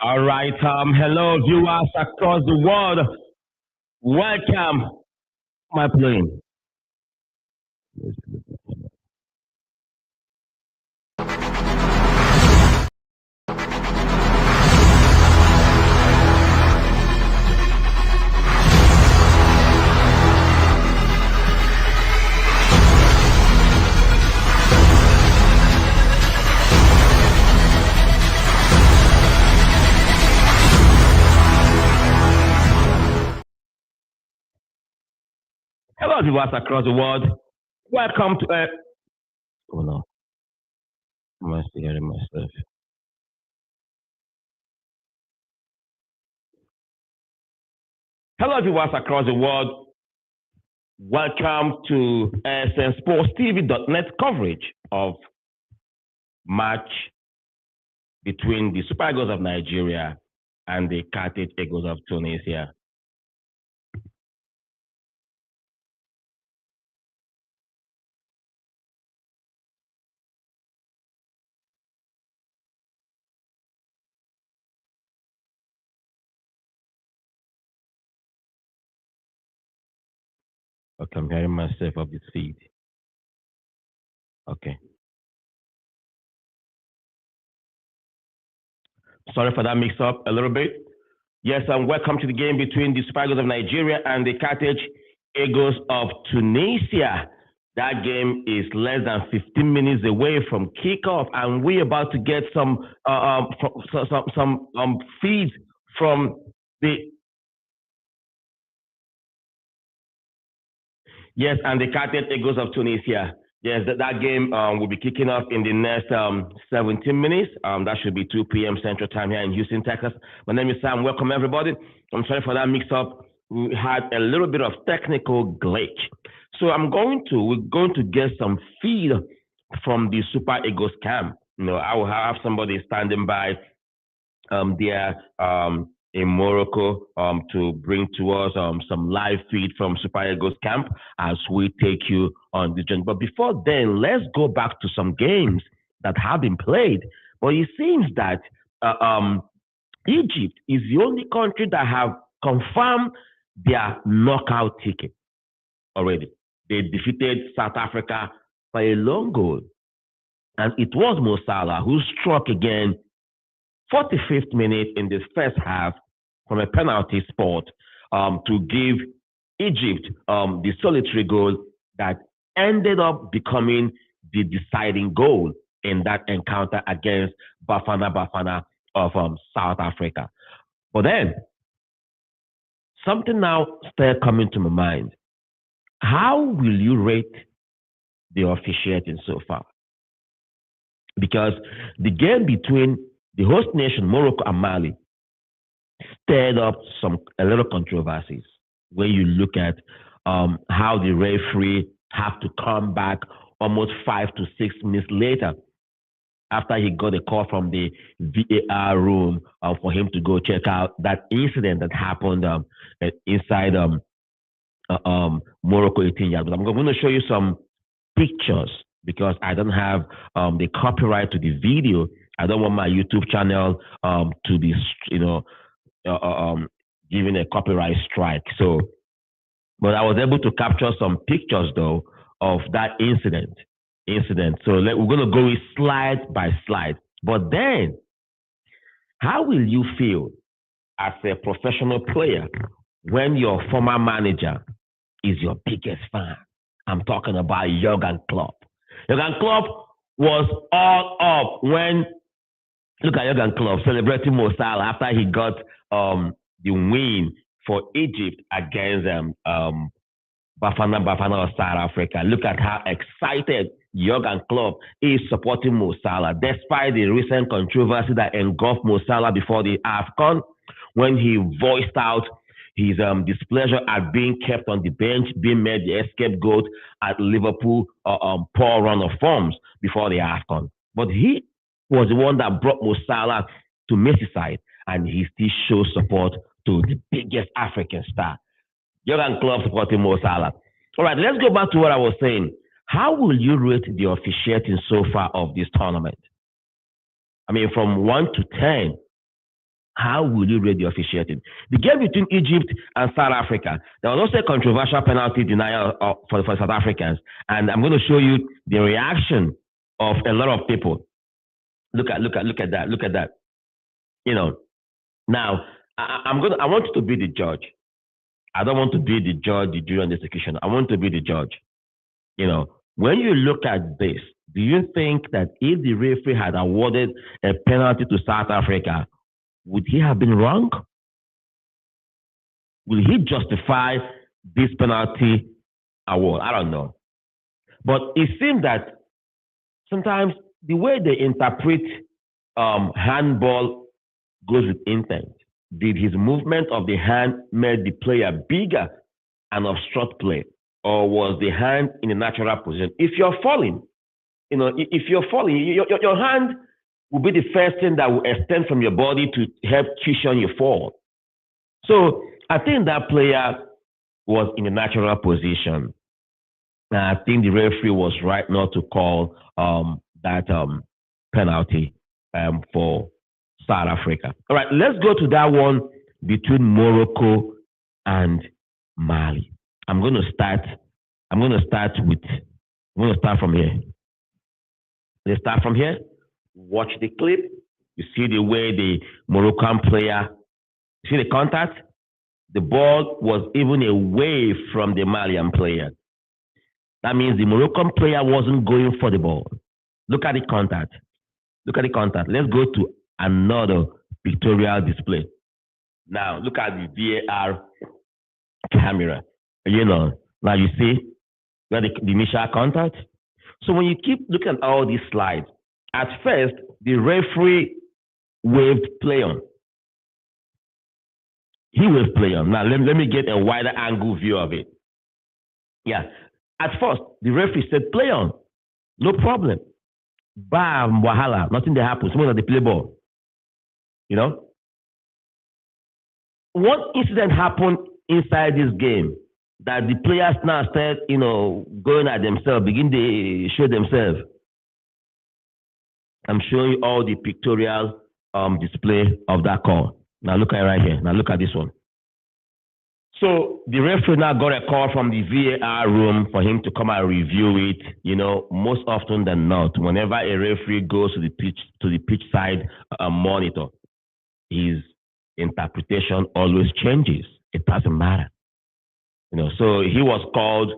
All right. Hello, viewers across the world. Welcome, my plane. Hello, viewers across the world. Welcome to. Oh no, I must be hearing myself. Hello, viewers across the world. Welcome to SNSportsTV.net coverage of match between the Super Eagles of Nigeria and the Carthage Eagles of Tunisia. Okay, I'm hearing myself off the feed. Okay. Sorry for that mix up a little bit. Yes, and welcome to the game between the Super Eagles of Nigeria and the Carthage Eagles of Tunisia. That game is less than 15 minutes away from kickoff, and we're about to get some feeds from the and the Carthage Eagles of Tunisia. Yes, that game will be kicking off in the next 17 minutes. That should be 2 p.m. Central Time here in Houston, Texas. My name is Sam. Welcome, everybody. I'm sorry for that mix-up. We had a little bit of technical glitch. So we're going to get some feed from the Super Eagles camp. I will have somebody standing by there in Morocco to bring to us some live feed from Super Eagles camp as we take you on the journey. But before then, let's go back to some games that have been played. But it seems that Egypt is the only country that have confirmed their knockout ticket already. They defeated South Africa by a long goal. And it was Mo Salah who struck again 45th minute in the first half from a penalty spot to give Egypt the solitary goal that ended up becoming the deciding goal in that encounter against Bafana of South Africa. But then, something now started coming to my mind. How will you rate the officiating so far? Because the game between the host nation, Morocco and Mali, stirred up a little controversies when you look at how the referee have to come back almost 5 to 6 minutes later after he got a call from the VAR room for him to go check out that incident that happened inside Morocco 18 yards. But I'm going to show you some pictures because I don't have the copyright to the video. I don't want my YouTube channel to be, given a copyright strike. So, but I was able to capture some pictures though of that incident. So we're going to go with slide by slide. But then, how will you feel as a professional player when your former manager is your biggest fan? I'm talking about Jurgen Klopp. Jurgen Klopp was all up when, look at Jurgen Klopp celebrating Mo Salah after he got the win for Egypt against Bafana of South Africa. Look at how excited Jurgen Klopp is supporting Mo Salah, despite the recent controversy that engulfed Mo Salah before the Afcon, when he voiced out his displeasure at being kept on the bench, being made the scapegoat at Liverpool poor run of forms before the Afcon. But he was the one that brought Mo Salah to Merseyside, and he still shows support to the biggest African star. Jurgen Klopp supporting Mo Salah. All right, let's go back to what I was saying. How will you rate the officiating so far of this tournament? I mean, from 1 to 10, How will you rate the officiating? The game between Egypt and South Africa, there was also a controversial penalty denial for South Africans. And I'm going to show you the reaction of a lot of people. Look at that. Look at that. You know, now I want you to be the judge. I don't want to be the judge, the jury, and the executioner. I want to be the judge. You know, when you look at this, do you think that if the referee had awarded a penalty to South Africa, would he have been wrong? Will he justify this penalty award? I don't know. But it seems that sometimes the way they interpret handball goes with intent. Did his movement of the hand make the player bigger and obstruct play? Or was the hand in a natural position? If you're falling, your hand will be the first thing that will extend from your body to help cushion your fall. So I think that player was in a natural position. And I think the referee was right not to call that penalty for South Africa. All right, let's go to that one between Morocco and Mali. I'm going to start from here. Let's start from here. Watch the clip. You see the way the Moroccan player, see the contact? The ball was even away from the Malian player. That means the Moroccan player wasn't going for the ball. Look at the contact. Look at the contact. Let's go to another pictorial display. Now, look at the VAR camera. Now you see where the initial contact. So when you keep looking at all these slides, at first, the referee waved play on. He waved play on. Now, let me get a wider angle view of it. Yeah. At first, the referee said play on. No problem. Bam, wahala. Nothing that happens. Someone at the play ball. One incident happened inside this game that the players now start, going at themselves, begin to show themselves. I'm showing you all the pictorial display of that call. Now look at it right here. Now look at this one. So the referee now got a call from the VAR room for him to come and review it. Most often than not, whenever a referee goes to the pitch side monitor, his interpretation always changes. It doesn't matter. So he was called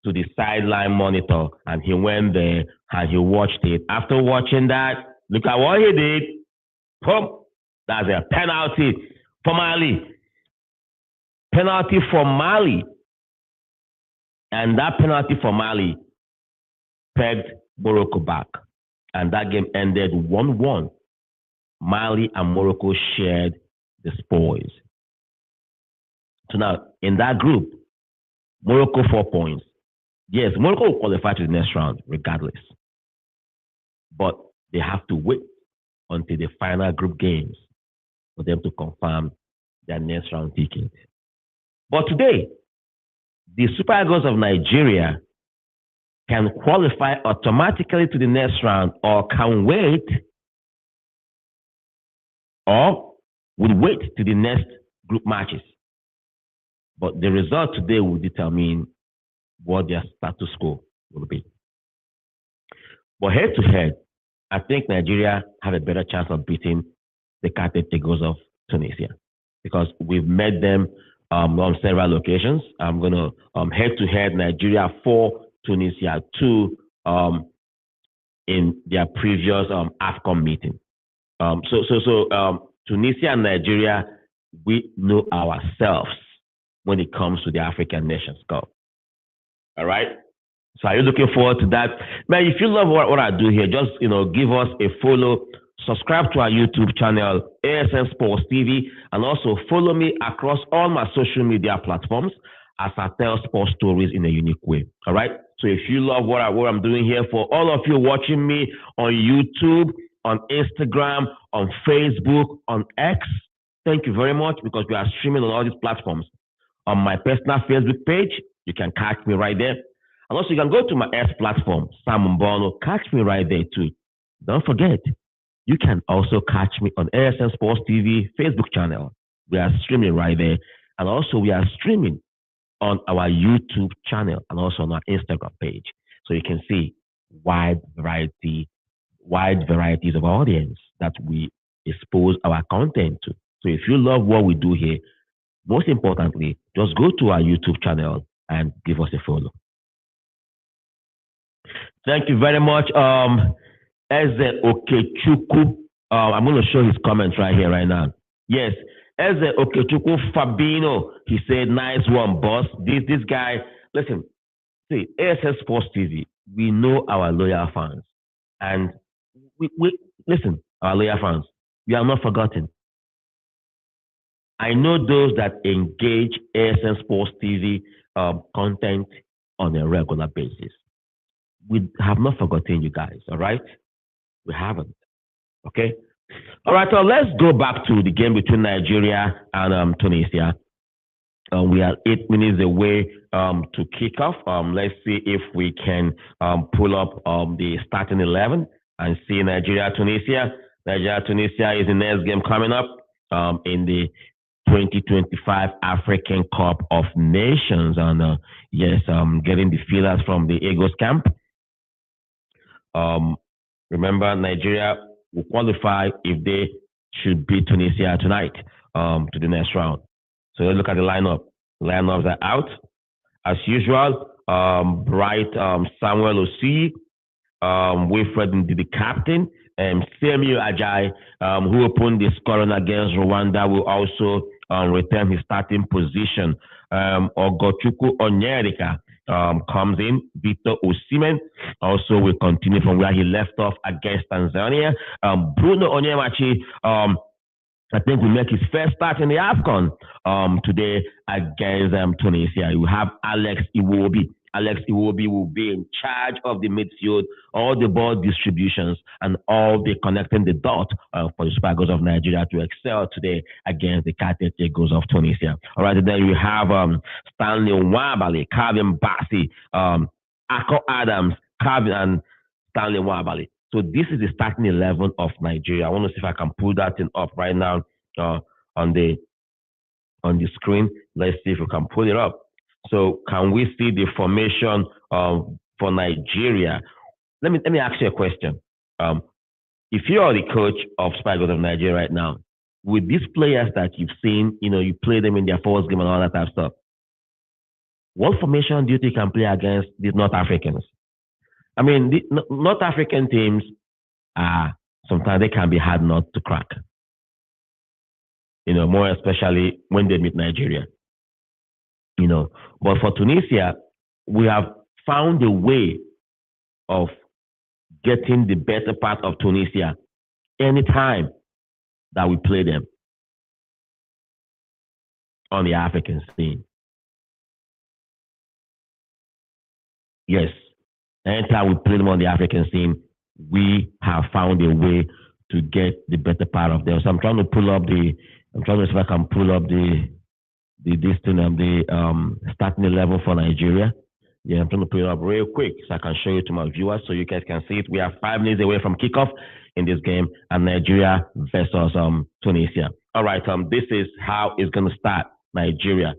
to the sideline monitor and he went there and he watched it. After watching that, look at what he did. Boom. That's a penalty for Mali. Penalty for Mali. And that penalty for Mali pegged Morocco back. And that game ended 1-1. Mali and Morocco shared the spoils. So now, in that group, Morocco 4 points. Yes, Morocco will qualify to the next round regardless. But they have to wait until the final group games for them to confirm their next round ticket. But today, the Super Eagles of Nigeria can qualify automatically to the next round or can wait or will wait to the next group matches. But the result today will determine what their status quo will be. But head-to-head, I think Nigeria have a better chance of beating the Carthage Eagles of Tunisia because we've met them on several occasions. I'm going to head-to-head Nigeria 4, Tunisia 2 in their previous Afcon meeting. So Tunisia and Nigeria, we know ourselves when it comes to the African Nations Cup. All right? So are you looking forward to that? Man, if you love what I do here, just, give us a follow, subscribe to our YouTube channel, ASN Sports TV, and also follow me across all my social media platforms as I tell sports stories in a unique way. All right? So if you love what I'm doing here, for all of you watching me on YouTube, on Instagram, on Facebook, on X, thank you very much because we are streaming on all these platforms. On my personal Facebook page, you can catch me right there. And also, you can go to my S platform, Sam Mbono, catch me right there too. Don't forget, You can also catch me on ASN Sports TV Facebook channel. We are streaming right there. And also we are streaming on our YouTube channel and also on our Instagram page. So you can see wide varieties of audience that we expose our content to. So if you love what we do here, most importantly, just go to our YouTube channel and give us a follow. Thank you very much. Eze Okechukwu. I'm going to show his comments right here, right now. Yes, Eze Okechukwu Fabino. He said, "Nice one, boss." This guy. Listen, see, ASS Sports TV. We know our loyal fans, and we listen. Our loyal fans. We are not forgotten. I know those that engage ASN Sports TV content on a regular basis. We have not forgotten you guys, all right? We haven't, okay? All right, so let's go back to the game between Nigeria and Tunisia. We are 8 minutes away to kick off. Let's see if we can pull up the starting 11 and see Nigeria-Tunisia. Nigeria-Tunisia is the next game coming up in the 2025 African Cup of Nations. And yes, getting the feelers from the Eagles camp. Remember, Nigeria will qualify if they should beat Tunisia tonight to the next round. So let's look at the lineup. Lineups are out. As usual, Bright Samuel Osi, Wilfred Ndidi, the captain, Samuel Ajayi, who opened the scoring against Rwanda, will also return his starting position. Ogochukwu Onyedika comes in. Victor Osimhen also will continue from where he left off against Tanzania. Bruno Onyemachi, I think, will make his first start in the Afcon today against Tunisia. You have Alex Iwobi. Alex Iwobi will be in charge of the midfield, all the ball distributions, and all the connecting the dot for the Super Eagles of Nigeria to excel today against the Carthage Eagles of Tunisia. All right, then you have Stanley Nwabali, Calvin Bassey, Ako Adams, Calvin, and Stanley Nwabali. So this is the starting 11 of Nigeria. I want to see if I can pull that thing up right now on the screen. Let's see if we can pull it up. So can we see the formation for Nigeria? Let me ask you a question. If you are the coach of Super Eagles of Nigeria right now, with these players that you've seen, you play them in their first game and all that type of stuff, what formation do you think you can play against these North Africans? I mean, the North African teams sometimes they can be hard not to crack. More especially when they meet Nigeria. But for Tunisia, we have found a way of getting the better part of Tunisia anytime that we play them on the African scene. Yes, anytime we play them on the African scene, we have found a way to get the better part of them. So I'm trying to see if I can pull up the starting 11 for Nigeria. Yeah, I'm trying to put it up real quick so I can show you to my viewers so you guys can see it. We are 5 minutes away from kickoff in this game, and Nigeria versus Tunisia. All right, this is how it's going to start. Nigeria.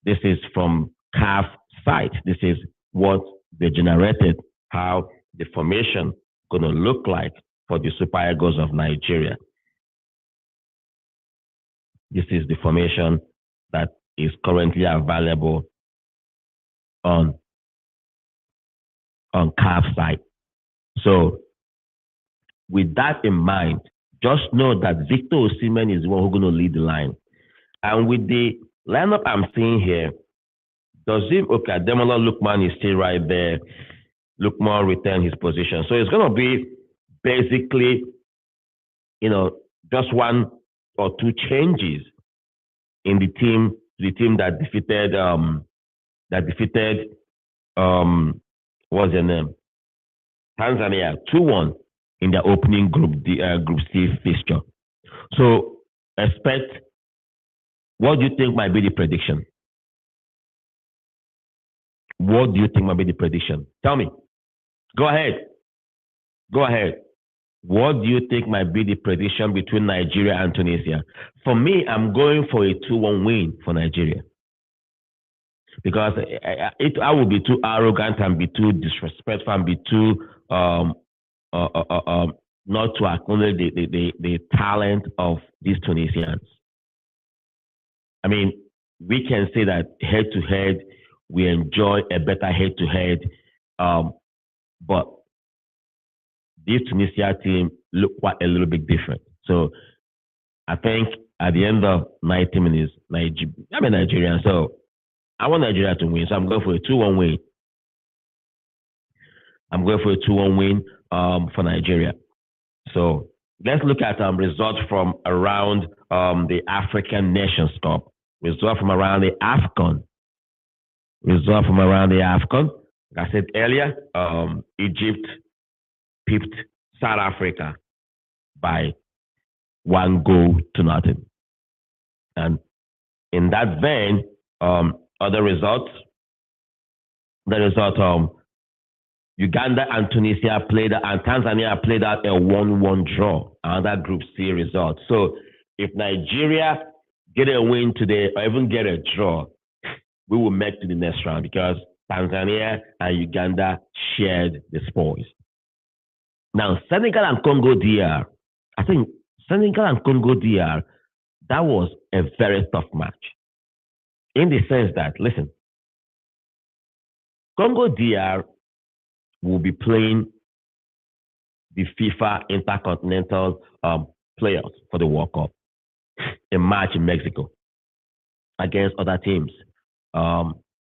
This is from CAF site. This is what they generated, how the formation going to look like for the Super Eagles of Nigeria. This is the formation that is currently available on CAF site. So with that in mind, just know that Victor Osimhen is the one who's going to lead the line. And with the lineup I'm seeing here, Demola Lookman is still right there. Lookman returned his position. So it's going to be basically, just 1 or 2 changes in the team that defeated what's their name? Tanzania 2-1 in their opening group C fixture. So what do you think might be the prediction? What do you think might be the prediction? Tell me. Go ahead. What do you think might be the prediction between Nigeria and Tunisia? For me, I'm going for a 2-1 win for Nigeria. Because I would be too arrogant and be too disrespectful and be too not to acknowledge the talent of these Tunisians. I mean, we can say that head to head, we enjoy a better head to head, but this Tunisia team look quite a little bit different. So I think at the end of 90 minutes, I'm a Nigerian, so I want Nigeria to win. So I'm going for a 2-1 win. I'm going for a 2-1 win for Nigeria. So let's look at results from around the African Nations Cup. Result from around the Afcon. Result from around the Afcon. Like I said earlier, Egypt pipped South Africa by 1-0. And in that vein, other results, Uganda and Tunisia played, and Tanzania played out a 1-1 draw, another Group C result. So if Nigeria get a win today or even get a draw, we will make to the next round because Tanzania and Uganda shared the spoils. Now, Senegal and Congo DR, I think Senegal and Congo DR, that was a very tough match. In the sense that, listen, Congo DR will be playing the FIFA Intercontinental playoffs for the World Cup, a match in Mexico against other teams,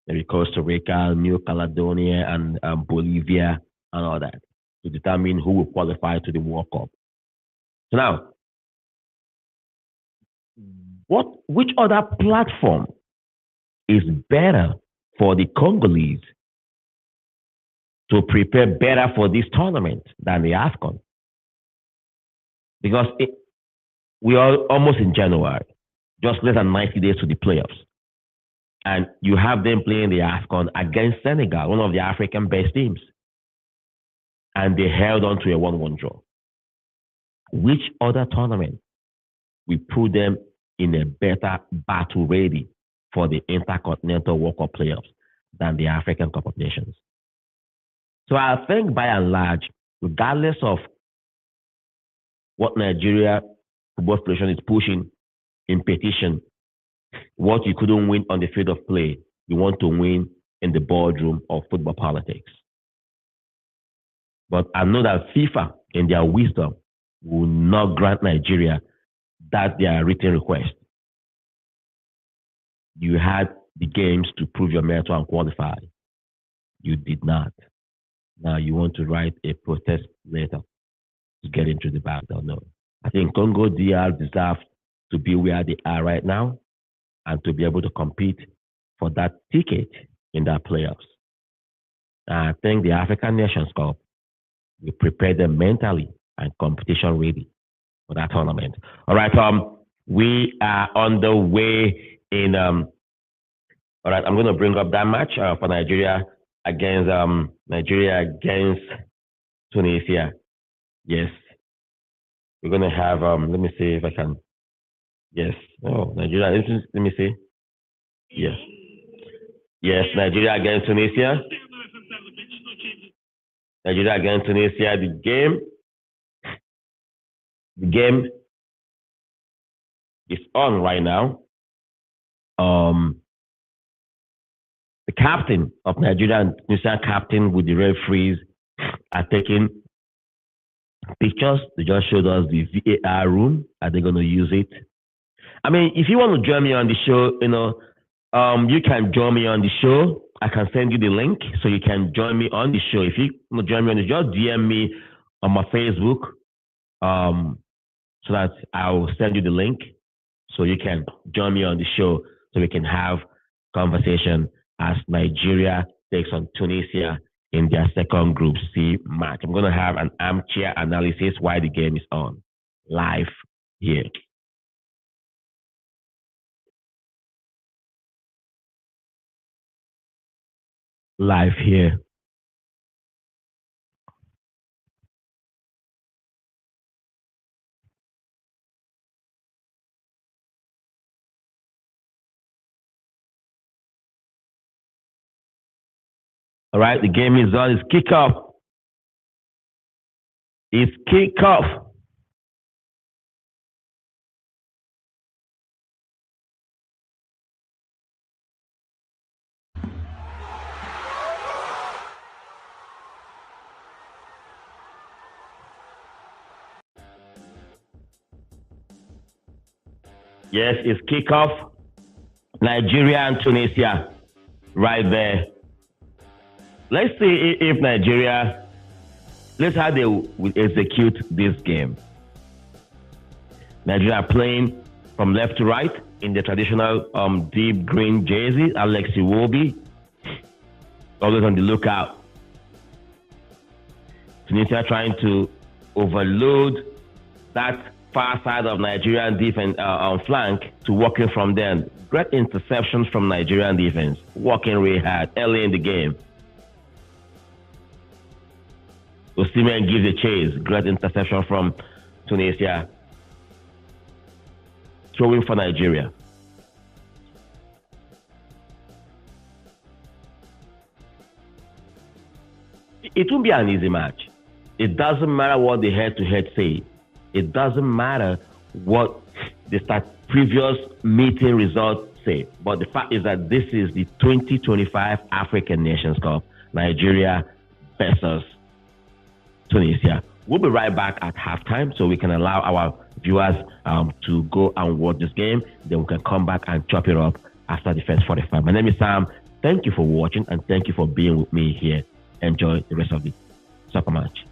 maybe Costa Rica, New Caledonia, and Bolivia, and all that, to determine who will qualify to the World Cup. So now, which other platform is better for the Congolese to prepare better for this tournament than the Afcon? Because we are almost in January, just less than 90 days to the playoffs. And you have them playing the Afcon against Senegal, one of the African best teams. And they held on to a 1-1 draw. Which other tournament will put them in a better battle ready for the Intercontinental World Cup playoffs than the African Cup of Nations? So I think by and large, regardless of what Nigeria Football Federation is pushing in petition, what you couldn't win on the field of play, you want to win in the boardroom of football politics. But I know that FIFA, in their wisdom, will not grant Nigeria that their written request. You had the games to prove your merit and qualify. You did not. Now you want to write a protest letter to get into the battle. No. I think Congo DR deserves to be where they are right now and to be able to compete for that ticket in that playoffs. I think the African Nations Cup will prepare them mentally and competition ready for that tournament. All right, we are on the way in. All right, I'm going to bring up that match for Nigeria against Tunisia. Yes, we're going to have. Let me see if I can. Yes. Oh, Nigeria. Let me see. Yes. Yes, Nigeria against Tunisia. Nigeria against Tunisia. The game is on right now. The captain of Nigeria and Tunisia captain with the referees are taking pictures. They just showed us the VAR room. Are they going to use it? I mean, if you want to join me on the show, you can join me on the show. I can send you the link so you can join me on the show. If you want to join me on the show, just DM me on my Facebook so that I'll send you the link so you can join me on the show so we can have conversation as Nigeria takes on Tunisia in their second Group C match. I'm going to have an armchair analysis while the game is on, live here. Live here. All right, the game is on. It's kickoff. It's kickoff. Yes, it's kickoff. Nigeria and Tunisia, right there. Let's see if Nigeria, let's how they will execute this game. Nigeria playing from left to right in the traditional deep green jersey. Alex Iwobi, always on the lookout. Tunisia trying to overload that far side of Nigerian defense on flank to working from there. Great interceptions from Nigerian defense, working really hard early in the game. Osimhen gives a chase. Great interception from Tunisia. Throwing for Nigeria. It won't be an easy match. It doesn't matter what the head-to-head say. It doesn't matter what the previous meeting results say. But the fact is that this is the 2025 African Nations Cup. Nigeria versus Tunisia. We'll be right back at halftime so we can allow our viewers to go and watch this game. Then we can come back and chop it up after the first 45. My name is Sam. Thank you for watching and thank you for being with me here. Enjoy the rest of the soccer match.